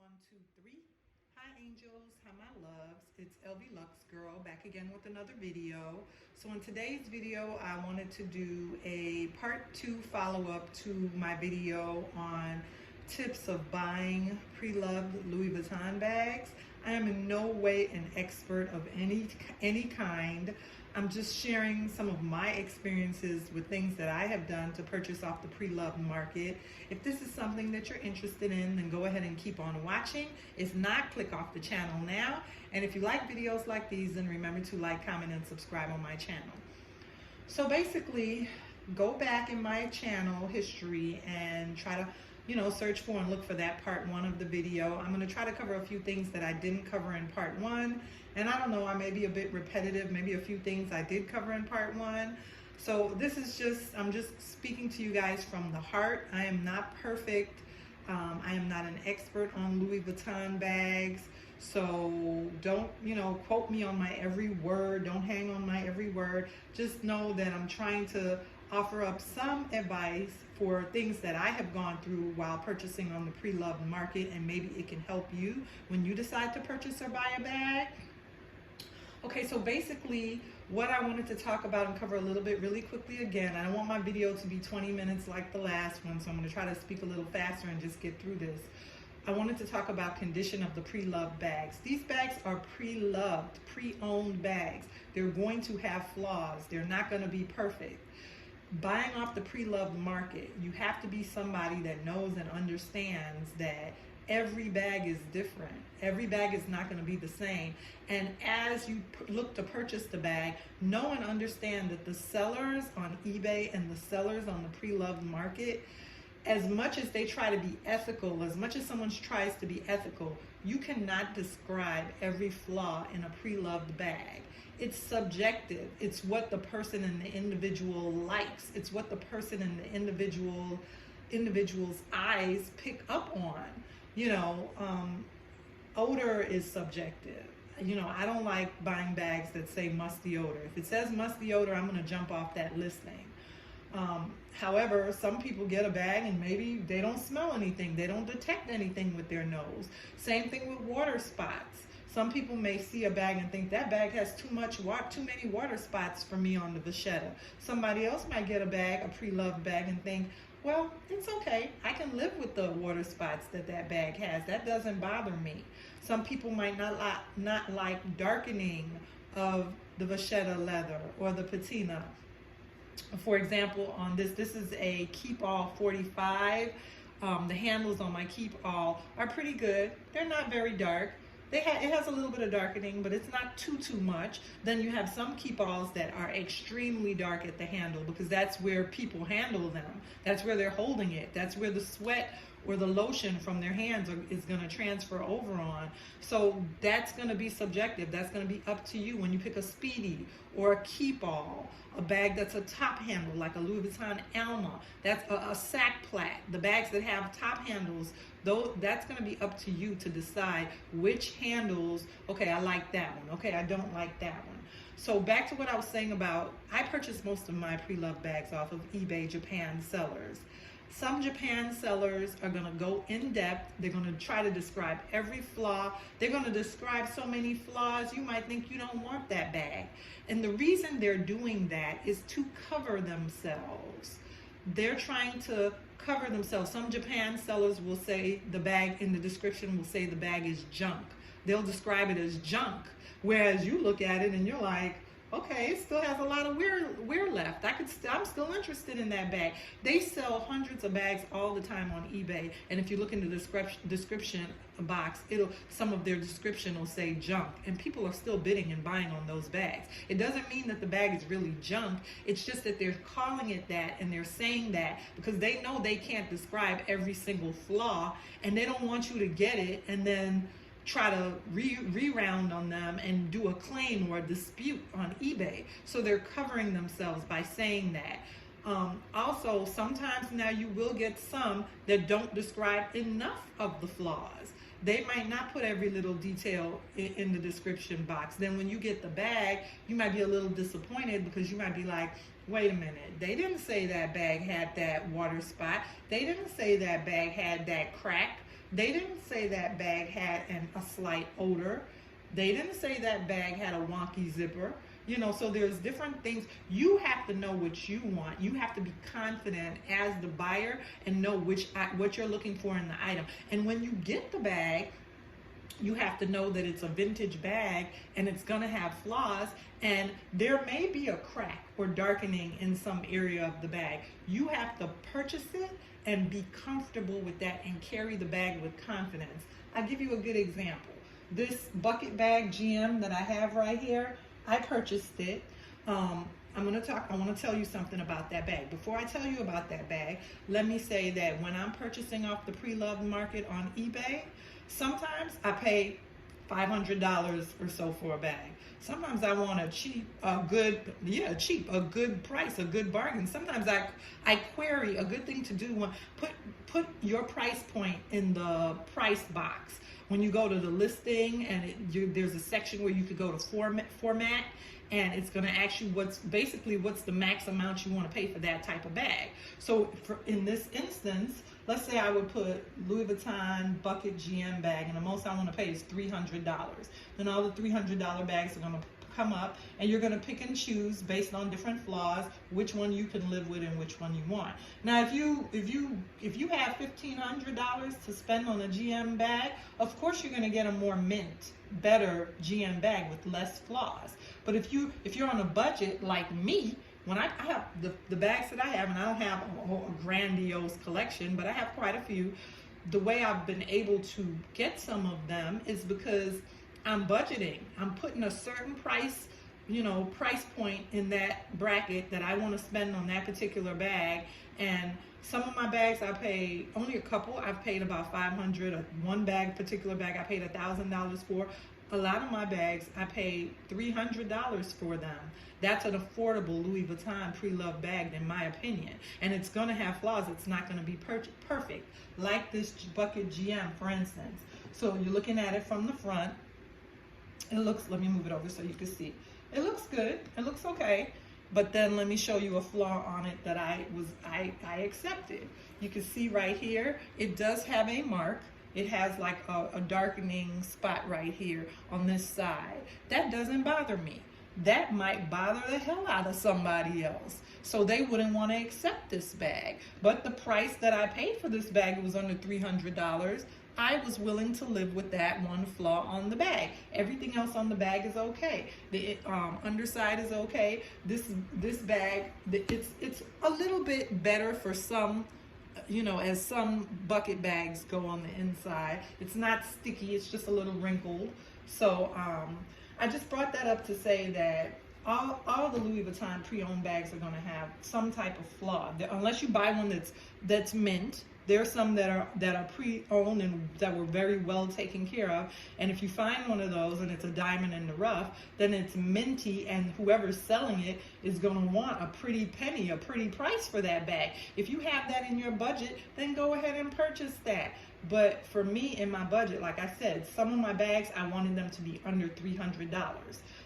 One, two, three. Hi angels, hi my loves. It's LV Lux Girl back again with another video. So in today's video, I wanted to do a part 2 follow-up to my video on tips of buying pre-loved Louis Vuitton bags. I am in no way an expert of any kind. I'm just sharing some of my experiences with things that I have done to purchase off the pre-loved market. If this is something that you're interested in, then go ahead and keep on watching. If not, click off the channel now. And if you like videos like these, then remember to like, comment, and subscribe on my channel. So basically, go back in my channel history and try to search for and look for that part 1 of the video. I'm going to try to cover a few things that I didn't cover in part 1. And I don't know, I may be a bit repetitive, maybe a few things I did cover in part 1. So this is I'm just speaking to you guys from the heart. I am not perfect. I am not an expert on Louis Vuitton bags. So don't, quote me on my every word. Don't hang on my every word. Just know that I'm trying to offer up some advice for things that I have gone through while purchasing on the pre-loved market, and maybe it can help you when you decide to purchase or buy a bag. Okay, so basically what I wanted to talk about and cover a little bit really quickly again, I don't want my video to be 20 minutes like the last one, so I'm going to try to speak a little faster and just get through this. I wanted to talk about condition of the pre-loved bags. These bags are pre-loved, pre-owned bags. They're going to have flaws. They're not going to be perfect. Buying off the pre-loved market, you have to be somebody that knows and understands that every bag is different. Every bag is not going to be the same. And as you look to purchase the bag, know and understand that the sellers on eBay and the sellers on the pre-loved market, as much as they try to be ethical, as much as someone tries to be ethical, you cannot describe every flaw in a pre-loved bag. It's subjective. It's what the person and the individual likes. It's what the person and the individual's eyes pick up on. Odor is subjective. I don't like buying bags that say musty odor. If it says musty odor, I'm going to jump off that listing. However, some people get a bag and maybe they don't smell anything. They don't detect anything with their nose. Same thing with water spots. Some people may see a bag and think that bag has too many water spots for me on the vachetta. Somebody else might get a bag, a pre-loved bag, and think, well, it's okay. I can live with the water spots that bag has. That doesn't bother me. Some people might not like darkening of the vachetta leather or the patina. For example, on this is a Keep All 45. The handles on my Keep All are pretty good. They're not very dark. It has a little bit of darkening, but it's not too much. Then you have some Keep Alls that are extremely dark at the handle, because that's where people handle them. That's where they're holding it. That's where the sweat or the lotion from their hands is going to transfer over on. So that's going to be subjective. That's going to be up to you when you pick a Speedy or a Keep All, a bag that's a top handle like a Louis Vuitton Alma. That's a sack plat. The bags that have top handles, that's going to be up to you to decide which handles, okay, I like that one. Okay, I don't like that one. So back to what I was saying about, I purchased most of my pre-loved bags off of eBay Japan sellers. Some Japan sellers are going to go in depth. They're going to try to describe every flaw. They're going to describe so many flaws you might think you don't want that bag. And the reason they're doing that is to cover themselves. They're trying to cover themselves. Some Japan sellers will say the bag, in the description will say the bag is junk. They'll describe it as junk. Whereas you look at it and you're like, okay, it still has a lot of wear left. I'm still interested in that bag. They sell hundreds of bags all the time on eBay, and if you look in the description box, some of their description will say junk, and people are still bidding and buying on those bags. It doesn't mean that the bag is really junk. It's just that they're calling it that, and they're saying that because they know they can't describe every single flaw, and they don't want you to get it and then try to re-round on them and do a claim or a dispute on eBay. So they're covering themselves by saying that. Also, sometimes now you will get some that don't describe enough of the flaws. They might not put every little detail in the description box. Then when you get the bag, you might be a little disappointed because you might be like, wait a minute, they didn't say that bag had that water spot. They didn't say that bag had that crack. They didn't say that bag had a slight odor. They didn't say that bag had a wonky zipper. So there's different things. You have to know what you want. You have to be confident as the buyer and know what you're looking for in the item. And when you get the bag, you have to know that it's a vintage bag and it's going to have flaws, and there may be a crack or darkening in some area of the bag. You have to purchase it and be comfortable with that and carry the bag with confidence. I'll give you a good example. This bucket bag GM that I have right here, I purchased it. I want to tell you something about that bag. Before I tell you about that bag, let me say that when I'm purchasing off the Preloved market on eBay, sometimes I pay $500 or so for a bag. Sometimes I want a good price, a good bargain. Sometimes I query. A good thing to do, put your price point in the price box. When you go to the listing, and there's a section where you could go to format, and it's going to ask you what's the max amount you want to pay for that type of bag. So in this instance, let's say I would put Louis Vuitton bucket GM bag, and the most I want to pay is $300. Then all the $300 bags are going to come up, and you're going to pick and choose based on different flaws which one you can live with and which one you want. Now, if you have $1,500 to spend on a GM bag, of course you're going to get a more better GM bag with less flaws. But if you're on a budget like me, when I have the bags that I have, and I don't have a grandiose collection, but I have quite a few, the way I've been able to get some of them is because I'm budgeting. I'm putting a certain price point in that bracket that I want to spend on that particular bag. And some of my bags I pay only a couple. I've paid about $500. One particular bag I paid $1,000 for. A lot of my bags I paid $300 for them. That's an affordable Louis Vuitton Preloved bag, in my opinion. And it's going to have flaws. It's not going to be perfect. Like this bucket GM, for instance. So you're looking at it from the front. Let me move it over so you can see. It looks good. It looks okay. But then let me show you a flaw on it that I accepted. You can see right here, it does have a mark. It has like a darkening spot right here on this side. That doesn't bother me. That might bother the hell out of somebody else. So they wouldn't want to accept this bag. But the price that I paid for this bag was under $300. I was willing to live with that one flaw on the bag. Everything else on the bag is okay. The underside is okay. This bag, it's a little bit better for some, as some bucket bags go on the inside. It's not sticky, it's just a little wrinkled. So I just brought that up to say that all the Louis Vuitton pre-owned bags are going to have some type of flaw. Unless you buy one that's mint. There are some that are pre-owned and that were very well taken care of. And if you find one of those and it's a diamond in the rough, then it's minty, and whoever's selling it is going to want a pretty penny, a pretty price for that bag. If you have that in your budget, then go ahead and purchase that. But for me, in my budget, like I said, some of my bags, I wanted them to be under $300.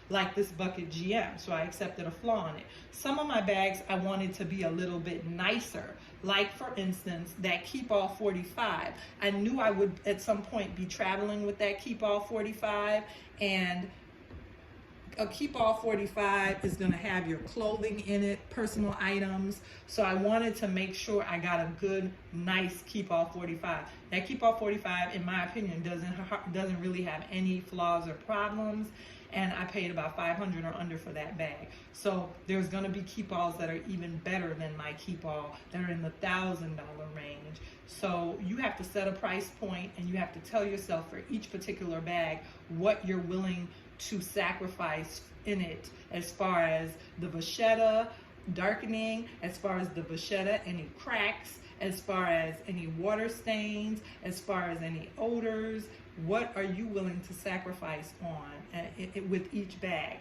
Like this bucket GM, so I accepted a flaw on it. Some of my bags I wanted to be a little bit nicer, like for instance that Keepall 45. I knew I would at some point be traveling with that Keepall 45, and a Keepall 45 is going to have your clothing in it, personal items. So I wanted to make sure I got a good, nice Keepall 45. That Keepall 45, in my opinion, doesn't really have any flaws or problems. And I paid about $500 or under for that bag. So there's going to be Keepalls that are even better than my Keepall, that are in the $1,000 range. So you have to set a price point, and you have to tell yourself for each particular bag what you're willing to sacrifice in it, as far as the vachetta darkening, as far as the vachetta any cracks, as far as any water stains, as far as any odors. What are you willing to sacrifice on with each bag?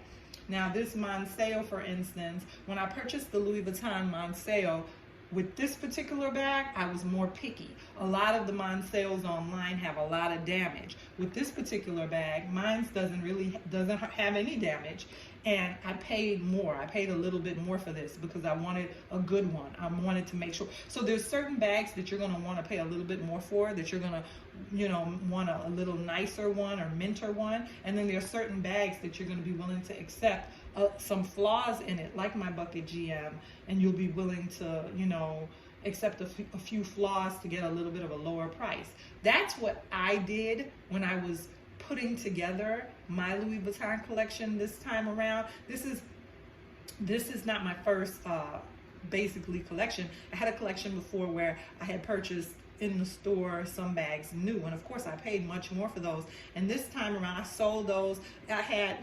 Now this Monseo, for instance, when I purchased the Louis Vuitton Monseo, with this particular bag, I was more picky. A lot of the Monseos online have a lot of damage. With this particular bag, mine doesn't have any damage. And I paid more. I paid a little bit more for this because I wanted a good one. I wanted to make sure. So there's certain bags that you're going to want to pay a little bit more for, that you're going to, want a little nicer one or minter one. And then there's certain bags that you're going to be willing to accept some flaws in it, like my bucket GM, and you'll be willing to, accept a few flaws to get a little bit of a lower price. That's what I did when I was putting together my Louis Vuitton collection this time around. This is not my first basically collection. I had a collection before where I had purchased in the store some bags new, and of course I paid much more for those. And this time around I sold those. I had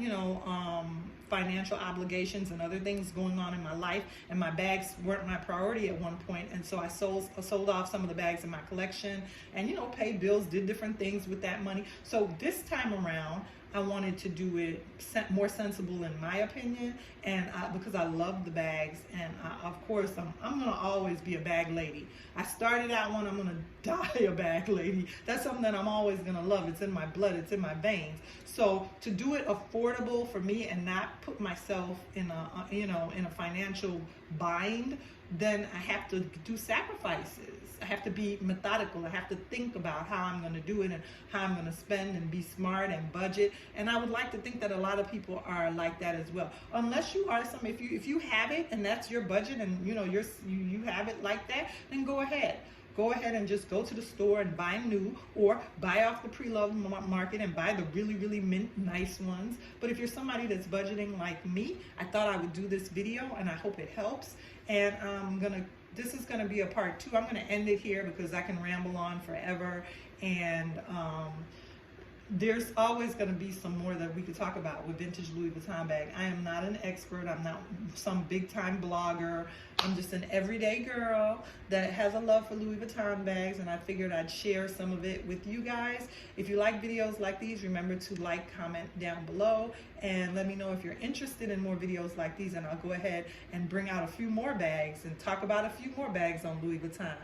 financial obligations and other things going on in my life, and my bags weren't my priority at one point, and so I sold off some of the bags in my collection, and paid bills, did different things with that money. So this time around I wanted to do it more sensible, in my opinion, and because I love the bags, and of course I'm gonna always be a bag lady. I started out one, I'm gonna die a bag lady. That's something that I'm always gonna love. It's in my blood, it's in my veins. So to do it affordable for me and not put myself in a financial bind, then I have to do sacrifices. I have to be methodical. I have to think about how I'm going to do it and how I'm going to spend and be smart and budget. And I would like to think that a lot of people are like that as well. Unless you are if you have it and that's your budget, and you have it like that, then go ahead. Go ahead and just go to the store and buy new, or buy off the Preloved market and buy the really, really mint nice ones. But if you're somebody that's budgeting like me, I thought I would do this video, and I hope it helps. And this is gonna be a part 2. I'm gonna end it here because I can ramble on forever, and there's always going to be some more that we could talk about with vintage Louis Vuitton bag. I am not an expert. I'm not some big time blogger. I'm just an everyday girl that has a love for Louis Vuitton bags, and I figured I'd share some of it with you guys. If you like videos like these, remember to like, comment down below, and let me know if you're interested in more videos like these, and I'll go ahead and bring out a few more bags and talk about a few more bags on Louis Vuitton.